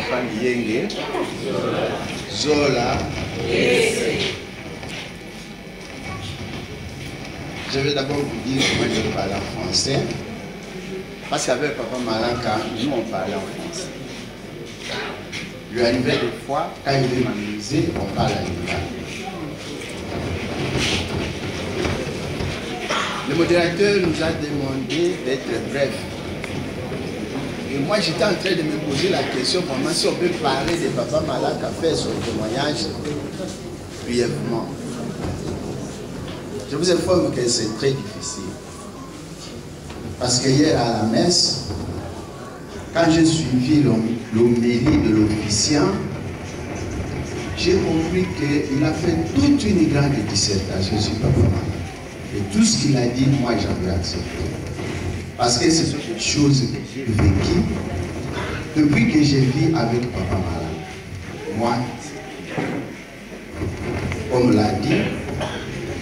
Stéphane Yenge, Zola. Je vais d'abord vous dire comment je parle en français. Parce qu'avec Papa Malaka, nous on parlait en français. Il arrivait des fois, quand il veut m'amuser, on parle à l'État. Le modérateur nous a demandé d'être bref. Et moi j'étais en train de me poser la question comment si on peut parler de Papa Malaka, faire son témoignage brièvement. Je vous informe que c'est très difficile. Parce que hier à la messe, quand j'ai suivi l'homélie de l'officiant, j'ai compris qu'il a fait toute une grande dissertation sur Papa Malaka. Et tout ce qu'il a dit, moi j'avais accepté. Parce que ce sont des choses que j'ai vécues depuis que je vis avec Papa Malaka. Moi, comme l'a dit,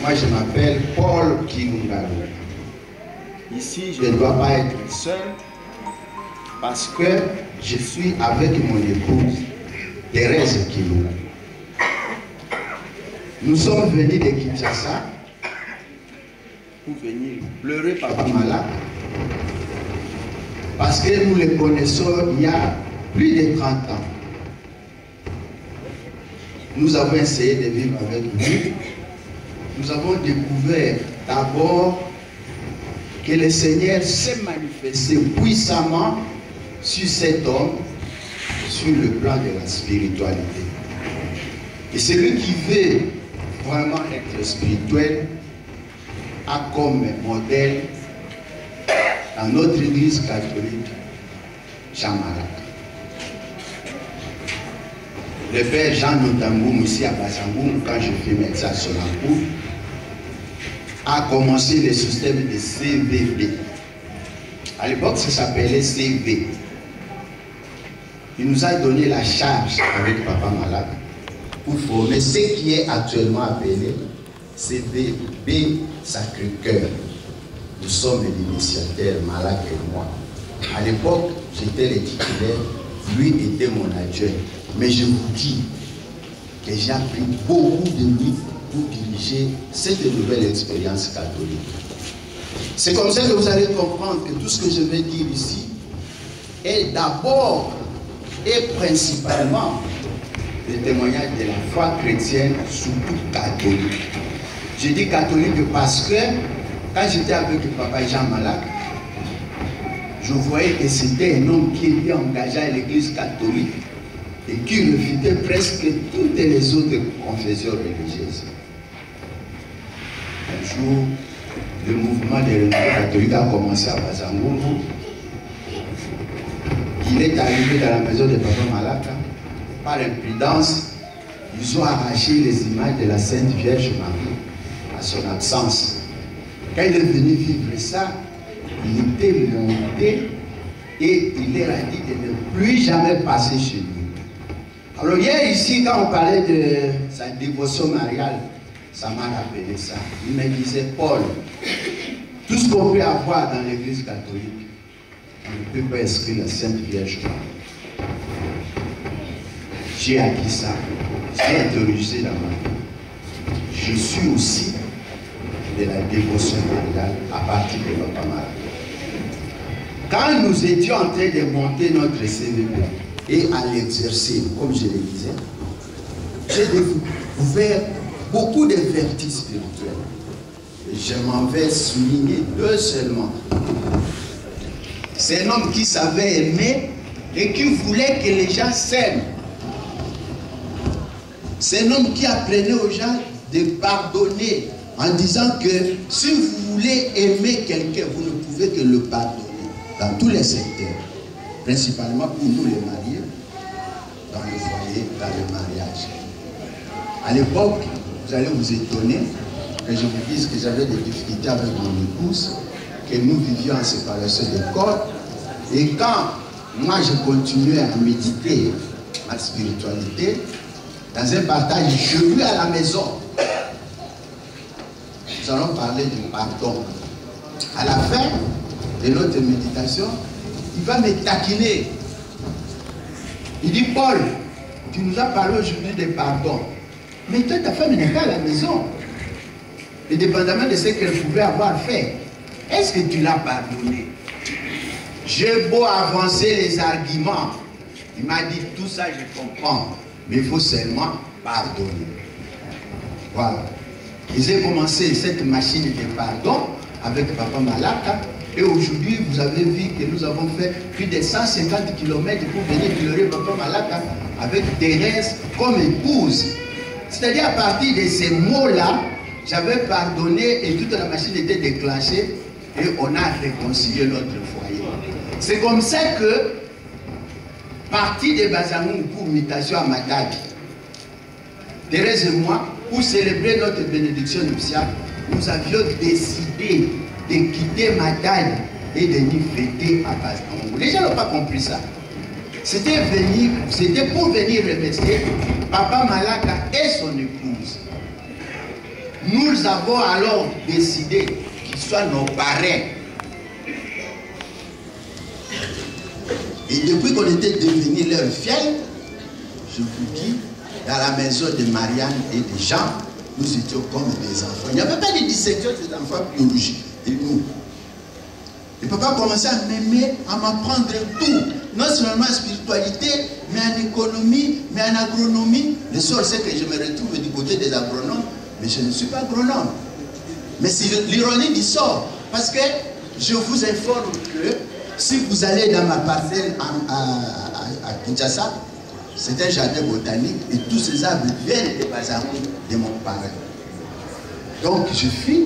moi je m'appelle Paul Kilungalo. Ici, je ne dois pas être seul parce que je suis avec mon épouse Thérèse Kilungalo. Nous sommes venus de Kinshasa pour venir pleurer Papa Malaka parce que nous le connaissons il y a plus de 30 ans. Nous avons essayé de vivre avec lui. Nous avons découvert d'abord que le Seigneur s'est manifesté puissamment sur cet homme, sur le plan de la spiritualité. Et celui qui veut vraiment être spirituel a comme modèle dans notre église catholique Jean Malaka. Le père Jean Notamboum ici à Basangoum, quand je fais médecin sur la cour, a commencé le système de CVB. À l'époque, ça s'appelait CV. Il nous a donné la charge avec Papa Malaka pour former ce qui est actuellement appelé CVB Sacré-Cœur. Nous sommes les initiateurs, Malaka et moi. À l'époque, j'étais le titulaire, lui était mon adjoint. Mais je vous dis que j'ai appris beaucoup de lui pour diriger cette nouvelle expérience catholique. C'est comme ça que vous allez comprendre que tout ce que je vais dire ici est d'abord et principalement le témoignage de la foi chrétienne, surtout catholique. Je dis catholique parce que quand j'étais avec Papa Jean Malaka, je voyais que c'était un homme qui était engagé à l'église catholique et qui refutait presque toutes les autres confessions religieuses. Un jour, le mouvement des religieux catholiques a commencé à Basangoum. Il est arrivé dans la maison de Papa Malaka. Par imprudence, ils ont arraché les images de la Sainte Vierge Marie à son absence. Quand il est venu vivre ça, il était monté et il leur a dit de ne plus jamais passer chez lui. Alors hier ici, quand on parlait de sa dévotion mariale, ça m'a rappelé ça. Il me disait, Paul, tout ce qu'on peut avoir dans l'église catholique, on ne peut pas inscrire la Sainte Vierge Marie. J'ai acquis ça. J'ai interrogé dans ma vie. Je suis aussi de la dévotion mariale à partir de Papa Malaka. Quand nous étions en train de monter notre CVP et à l'exercer, comme je le disais, j'ai découvert beaucoup de vertus spirituelles. Je m'en vais souligner deux seulement. C'est un homme qui savait aimer et qui voulait que les gens s'aiment. C'est un homme qui apprenait aux gens de pardonner en disant que si vous voulez aimer quelqu'un, vous ne pouvez que le pardonner dans tous les secteurs, principalement pour nous les mariés, dans le foyer, dans le mariage. À l'époque, vous allez vous étonner que je vous dise que j'avais des difficultés avec mon épouse, que nous vivions en séparation de corps, et quand moi je continuais à méditer ma spiritualité, dans un partage, je vis à la maison. Nous allons parler du pardon. À la fin de notre méditation, il va me taquiner. Il dit, Paul, tu nous as parlé aujourd'hui de pardon. Mais toi, ta femme n'est pas à la maison. Et dépendamment de ce qu'elle pouvait avoir fait, est-ce que tu l'as pardonné? J'ai beau avancer les arguments. Il m'a dit, tout ça, je comprends. Mais il faut seulement pardonner. Voilà. J'ai commencé cette machine de pardon avec Papa Malaka. Et aujourd'hui, vous avez vu que nous avons fait plus de 150 km pour venir pleurer Papa Malaka avec Thérèse comme épouse. C'est-à-dire à partir de ces mots-là, j'avais pardonné et toute la machine était déclenchée et on a réconcilié notre foyer. C'est comme ça que, parti de Bazamou pour mutation à Matadi, Thérèse et moi, pour célébrer notre bénédiction nuptiale, nous avions décidé de quitter Matadi et de nous fêter à Bazamou. Les gens n'ont pas compris ça. C'était pour venir remercier Papa Malaka et son épouse. Nous avons alors décidé qu'ils soient nos parrains. Et depuis qu'on était devenus leurs fiels, je vous dis, dans la maison de Marianne et de Jean, nous étions comme des enfants. Il n'y avait pas de dissection des enfants biologiques. Et nous, le papa commençait à m'aimer, à m'apprendre tout. Non seulement en spiritualité, mais en économie, mais en agronomie. Le sort, c'est que je me retrouve du côté des agronomes, mais je ne suis pas agronome. Mais c'est l'ironie du sort. Parce que je vous informe que si vous allez dans ma parcelle à Kinshasa, c'est un jardin botanique et tous ces arbres viennent de Bazamou, de mon parrain. Donc je suis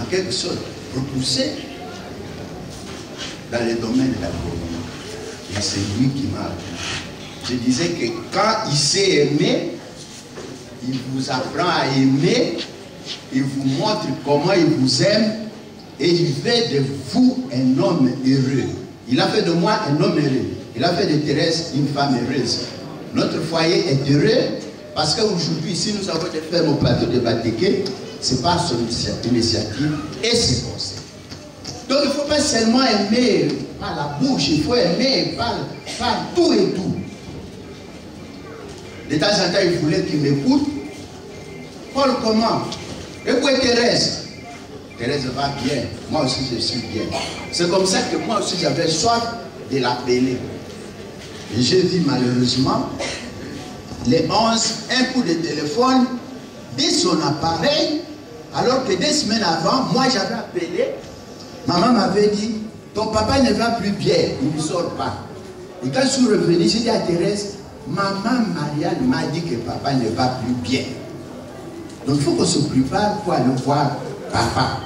en quelque sorte propulsé dans le domaine de l'agronomie. Et c'est lui qui m'a appris. Je disais que quand il sait aimer, il vous apprend à aimer, il vous montre comment il vous aime et il fait de vous un homme heureux. Il a fait de moi un homme heureux. Il a fait de Thérèse une femme heureuse. Notre foyer est heureux parce qu'aujourd'hui, si nous avons des fermes au plateau de Batéké, c'est par son initiative et c'est comme ça. Donc il ne faut pas seulement aimer par la bouche, il faut aimer par tout et tout. De temps en temps, il voulait qu'il m'écoute. Paul, comment? Et puis Thérèse. Thérèse va bien. Moi aussi, je suis bien. C'est comme ça que moi aussi, j'avais soif de l'appeler. Et j'ai vu malheureusement, les 11, un coup de téléphone, dès son appareil, alors que 2 semaines avant, moi j'avais appelé, maman m'avait dit, ton papa ne va plus bien, il ne sort pas. Et quand je suis revenu, j'ai dit à Thérèse, maman Marianne m'a dit que papa ne va plus bien. Donc il faut qu'on se prépare pour aller voir papa.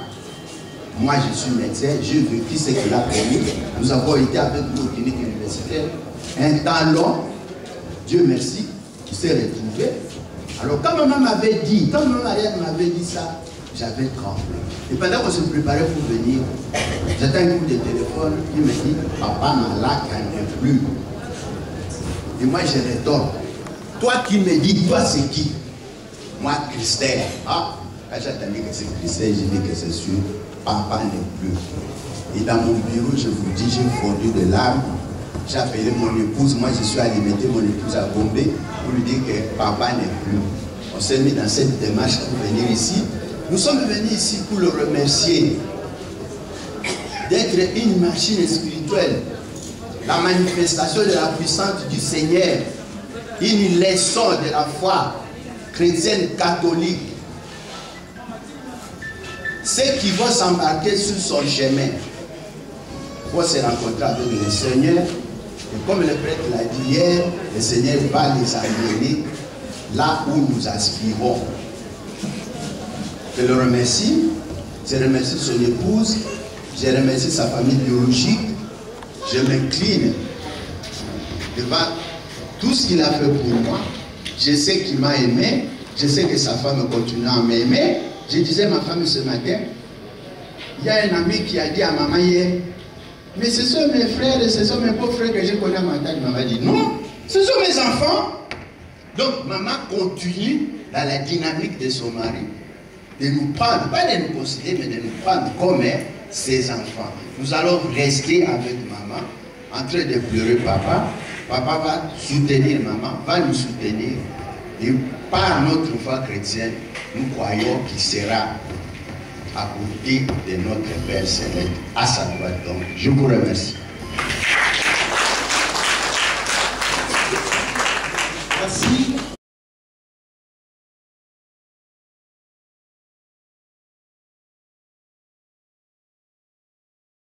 Moi je suis médecin, j'ai vécu ce qu'il a connu. Nous avons été avec nous au clinique universitaire. Un temps long, Dieu merci, il s'est retrouvé. Alors quand maman m'avait dit, quand maman Marianne m'avait dit ça, j'avais tremblé. Et pendant qu'on se préparait pour venir, j'attends un coup de téléphone, il me dit, papa Malaka n'est plus. Et moi je rétorque, toi qui me dis, toi c'est qui? Moi Christelle. Ah, quand j'attendais que c'est Christelle, j'ai dit que c'est sûr, papa n'est plus. Et dans mon bureau, je vous dis, j'ai fondu de larmes. J'ai appelé mon épouse, moi je suis alimenté mon épouse à Gombe pour lui dire que papa n'est plus. On s'est mis dans cette démarche pour venir ici. Nous sommes venus ici pour le remercier d'être une machine spirituelle, la manifestation de la puissance du Seigneur, une leçon de la foi chrétienne catholique. Ceux qui vont s'embarquer sur son chemin vont se rencontrer avec le Seigneur. Et comme le prêtre l'a dit hier, le Seigneur va les amener là où nous aspirons. Je le remercie. Je remercie son épouse. Je remercie sa famille biologique. Je m'incline devant tout ce qu'il a fait pour moi. Je sais qu'il m'a aimé. Je sais que sa femme continue à m'aimer. Je disais à ma femme ce matin, il y a un ami qui a dit à maman hier, mais ce sont mes frères et ce sont mes beaux frères que je connais à Matadi. Maman dit non, ce sont mes enfants. Donc maman continue dans la dynamique de son mari, de nous prendre, pas de nous considérer, mais de nous prendre comme ses enfants. Nous allons rester avec maman en train de pleurer papa. Papa va soutenir maman, va nous soutenir. Et par notre foi chrétienne, nous croyons qu'il sera à côté de notre Père Céleste, à sa droite. Donc, je vous remercie. Merci.